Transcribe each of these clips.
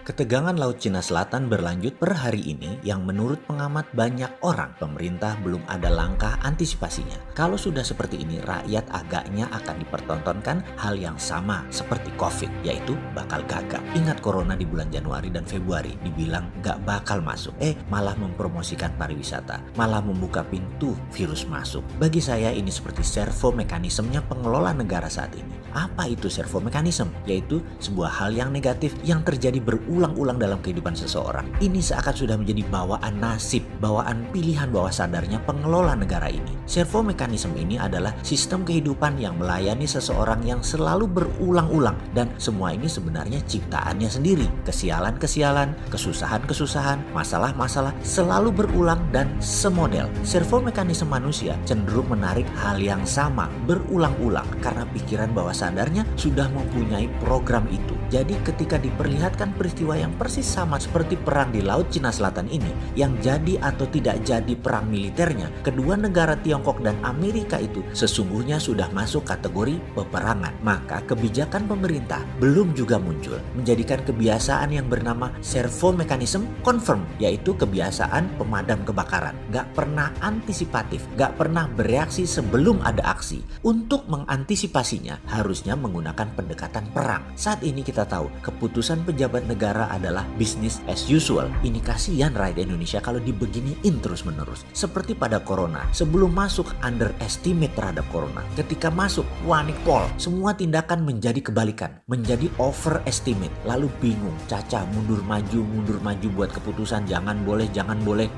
Ketegangan Laut Cina Selatan berlanjut per hari ini yang menurut pengamat banyak orang pemerintah belum ada langkah antisipasinya. Kalau sudah seperti ini, rakyat agaknya akan dipertontonkan hal yang sama seperti COVID, yaitu bakal gagal. Ingat corona di bulan Januari dan Februari dibilang gak bakal masuk, malah mempromosikan pariwisata, malah membuka pintu virus masuk. Bagi saya ini seperti servo mekanismenya pengelola negara saat ini. Apa itu servo mekanisme? Yaitu sebuah hal yang negatif yang terjadi berulang-ulang dalam kehidupan seseorang. Ini seakan sudah menjadi bawaan nasib, bawaan pilihan bawah sadarnya pengelola negara ini. Servo mekanisme ini adalah sistem kehidupan yang melayani seseorang yang selalu berulang-ulang, dan semua ini sebenarnya ciptaannya sendiri. Kesialan-kesialan, kesusahan-kesusahan, masalah-masalah selalu berulang dan semodel. Servo mekanisme manusia cenderung menarik hal yang sama berulang-ulang karena pikiran bawah sadarnya sudah mempunyai program itu. Jadi ketika diperlihatkan peristiwa yang persis sama seperti perang di Laut Cina Selatan ini, yang jadi atau tidak jadi perang militernya, kedua negara Tiongkok dan Amerika itu sesungguhnya sudah masuk kategori peperangan. Maka kebijakan pemerintah belum juga muncul, menjadikan kebiasaan yang bernama servo mekanisme confirm, yaitu kebiasaan pemadam kebakaran. Gak pernah antisipatif, gak pernah bereaksi sebelum ada aksi. Untuk mengantisipasinya harusnya menggunakan pendekatan perang. Saat ini kita tahu keputusan pejabat negara adalah business as usual. Ini kasihan rakyat Indonesia kalau dibeginiin terus-menerus. Seperti pada corona, sebelum masuk underestimate terhadap corona. Ketika masuk panik pol, semua tindakan menjadi kebalikan, menjadi overestimate. Lalu bingung, caca mundur maju buat keputusan jangan boleh.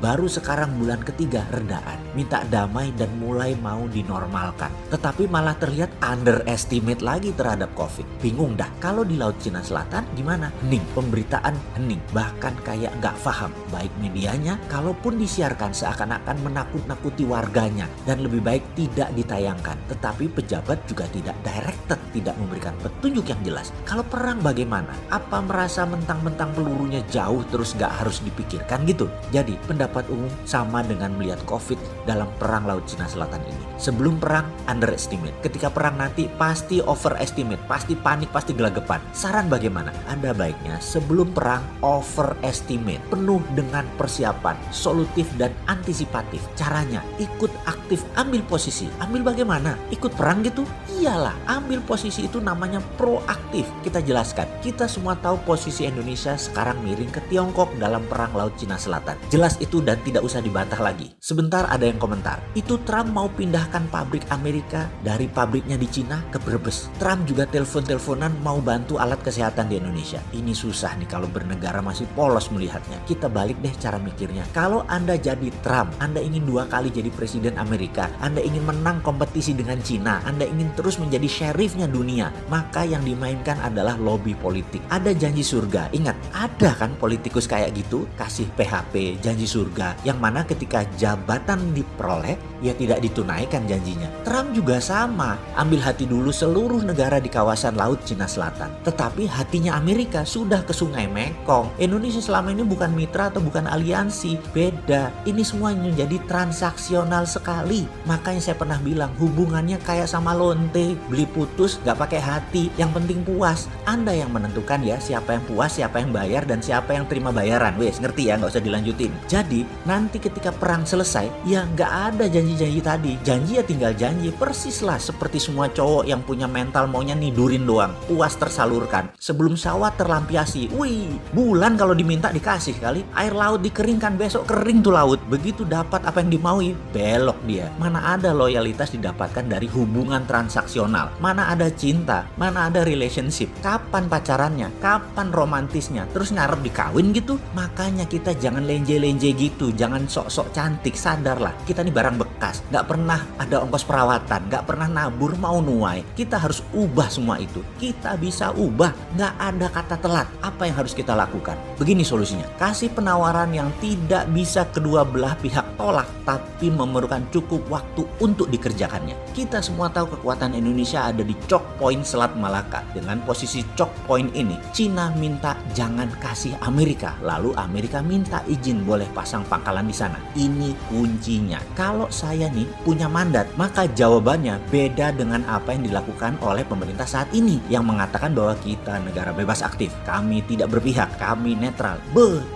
Baru sekarang bulan ketiga redaan, minta damai dan mulai mau dinormalkan. Tetapi malah terlihat underestimate lagi terhadap COVID. Bingung dah, kalau di Laut Cina Selatan gimana? Hening, pemberitaan hening, bahkan kayak nggak paham. Baik medianya, kalaupun disiarkan seakan-akan menakut-nakuti warganya dan lebih baik tidak ditayangkan. Tetapi pejabat juga tidak directed, tidak memberikan petunjuk yang jelas. Kalau perang bagaimana? Apa merasa mentang-mentang pelurunya jauh terus nggak harus dipikirkan gitu? Jadi pendapat umum sama dengan melihat COVID dalam perang Laut Cina Selatan ini. Sebelum perang underestimate, ketika perang nanti pasti overestimate, pasti panik, pasti gelagapan. Saran bagaimana? Ada baiknya sebelum perang overestimate, penuh dengan persiapan, solutif dan antisipatif. Caranya ikut aktif, ambil posisi. Ambil bagaimana? Ikut perang gitu? Iyalah, ambil posisi itu namanya proaktif. Kita jelaskan, kita semua tahu posisi Indonesia sekarang miring ke Tiongkok dalam perang Laut Cina Selatan. Jelas itu dan tidak usah dibantah lagi. Sebentar ada yang komentar, itu Trump mau pindahkan pabrik Amerika dari pabriknya di Cina ke Brebes. Trump juga telepon-teleponan mau bantu alat kesehatan di Indonesia. Ini susah nih kalau bernegara masih polos melihatnya. Kita balik deh cara mikirnya. Kalau Anda jadi Trump, Anda ingin 2 kali jadi presiden Amerika, Anda ingin menang kompetisi dengan Cina, Anda ingin terus menjadi sheriffnya dunia, maka yang dimainkan adalah lobby politik. Ada janji surga. Ingat, ada kan politikus kayak gitu, kasih PHP, janji surga, yang mana ketika jabatan diperoleh, ya tidak ditunaikan janjinya. Trump juga sama, ambil hati dulu seluruh negara di kawasan Laut Cina Selatan. Tetapi hatinya Amerika sudah ke Sungai Mekong. Indonesia selama ini bukan mitra atau bukan aliansi, beda. Ini semua menjadi transaksional sekali. Makanya saya pernah bilang hubungannya kayak sama lonte, beli putus gak pakai hati, yang penting puas. Anda yang menentukan ya siapa yang puas, siapa yang bayar, dan siapa yang terima bayaran. Wes, ngerti ya, gak usah dilanjutin. Jadi nanti ketika perang selesai, ya gak ada janji-janji tadi. Janji ya tinggal janji, persis lah seperti semua cowok yang punya mental maunya nidurin doang, puas tersalurkan. Sebelum sawah terlampiasi, wih, bulan kalau diminta dikasih kali. Air laut dikeringkan, besok kering tuh laut. Begitu dapat apa yang dimaui, belok dia. Mana ada loyalitas didapatkan dari hubungan transaksional? Mana ada cinta? Mana ada relationship? Kapan pacarannya? Kapan romantisnya? Terus ngarep dikawin gitu? Makanya kita jangan lenje-lenje gitu, jangan sok-sok cantik, sadarlah. Kita nih barang bekas, gak pernah ada ongkos perawatan, gak pernah nabur mau nuai. Kita harus ubah semua itu. Kita bisa ubah, gak ada kata telat. Apa yang harus kita lakukan? Begini solusinya, kasih penawaran yang tidak bisa kedua belah pihak tolak, tapi memerlukan cukup waktu untuk dikerjakannya. Kita semua tahu kekuatan Indonesia ada di choke point Selat Malaka. Dengan posisi choke point ini, Cina minta jangan kasih Amerika, lalu Amerika minta izin boleh pasang pangkalan di sana. Ini kuncinya. Kalau saya nih punya mandat. Maka jawabannya beda dengan apa yang dilakukan oleh pemerintah saat ini yang mengatakan bahwa kita negara bebas aktif, kami tidak berpihak, kami netral.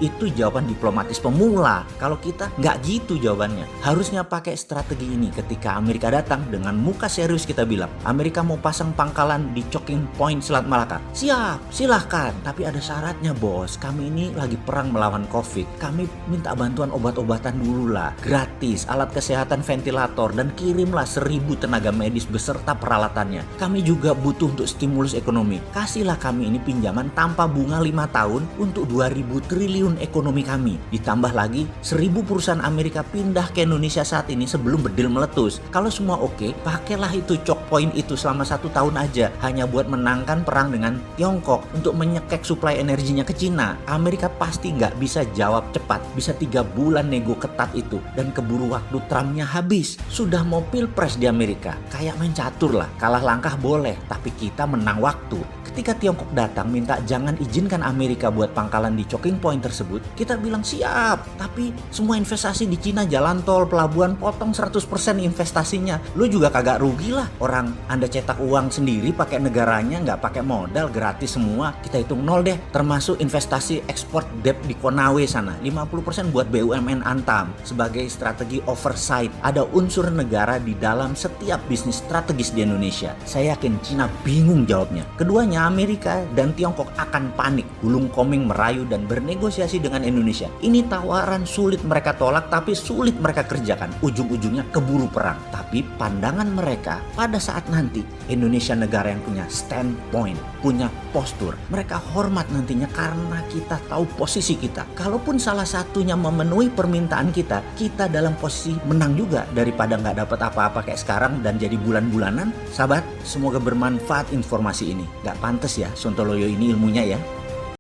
Itu jawaban diplomatis pemula. Kalau kita nggak gitu jawabannya. Harusnya pakai strategi ini ketika Amerika datang dengan muka serius kita bilang, Amerika mau pasang pangkalan di Choking Point Selat Malaka. Siap, silahkan. Tapi ada syaratnya bos, kami ini lagi perang melawan COVID. Kami minta bantuan obat-obatan dulu lah, gratis, alat kesehatan, ventilator, dan kirimlah 1.000 tenaga medis beserta peralatannya. Kami juga butuh untuk stimulus ekonomi. Kasihlah kami ini pinjaman tanpa bunga 5 tahun untuk 2.000 triliun ekonomi kami. Ditambah lagi 1.000 perusahaan Amerika pindah ke Indonesia saat ini sebelum bedil meletus. Kalau semua oke, pakailah itu choke point itu selama 1 tahun aja, hanya buat menangkan perang dengan Tiongkok untuk menyekek suplai energinya ke Cina. Amerika pasti nggak bisa jawab cepat, bisa 3 bulan nego ketat itu, dan keburu waktu Trumpnya habis. Sudah mau pilpres di Amerika, kayak main catur lah, kalah langkah boleh, tapi kita menang waktu. Ketika Tiongkok datang minta jangan izinkan Amerika buat pangkalan di Choking Point tersebut, kita bilang siap, tapi semua investasi di Cina, jalan tol, pelabuhan, potong 100% investasinya. Lu juga kagak rugi lah, orang Anda cetak uang sendiri pakai negaranya, nggak pakai modal, gratis semua, kita hitung nol deh. Termasuk investasi ekspor debt di Konawe sana, 50% buat BUMN Antam. Sebagai strategi oversight, ada unsur negara di dalam setiap bisnis strategis di Indonesia. Saya yakin Cina bingung jawabnya. Keduanya, Amerika dan Tiongkok, akan panik, gulung koming merayu dan bernegosiasi dengan Indonesia. Ini tawaran sulit mereka tolak, tapi sulit mereka kerjakan. Ujung-ujungnya keburu perang. Tapi pandangan mereka pada saat nanti Indonesia negara yang punya standpoint, punya postur. Mereka hormat nantinya karena kita tahu posisi kita. Kalaupun salah satunya memenuhi permintaan kita, kita dalam posisi menang juga daripada nggak dapat apa-apa kayak sekarang dan jadi bulan-bulanan. Sahabat, semoga bermanfaat informasi ini. Nggak pantas ya Sontoloyo ini ilmunya ya.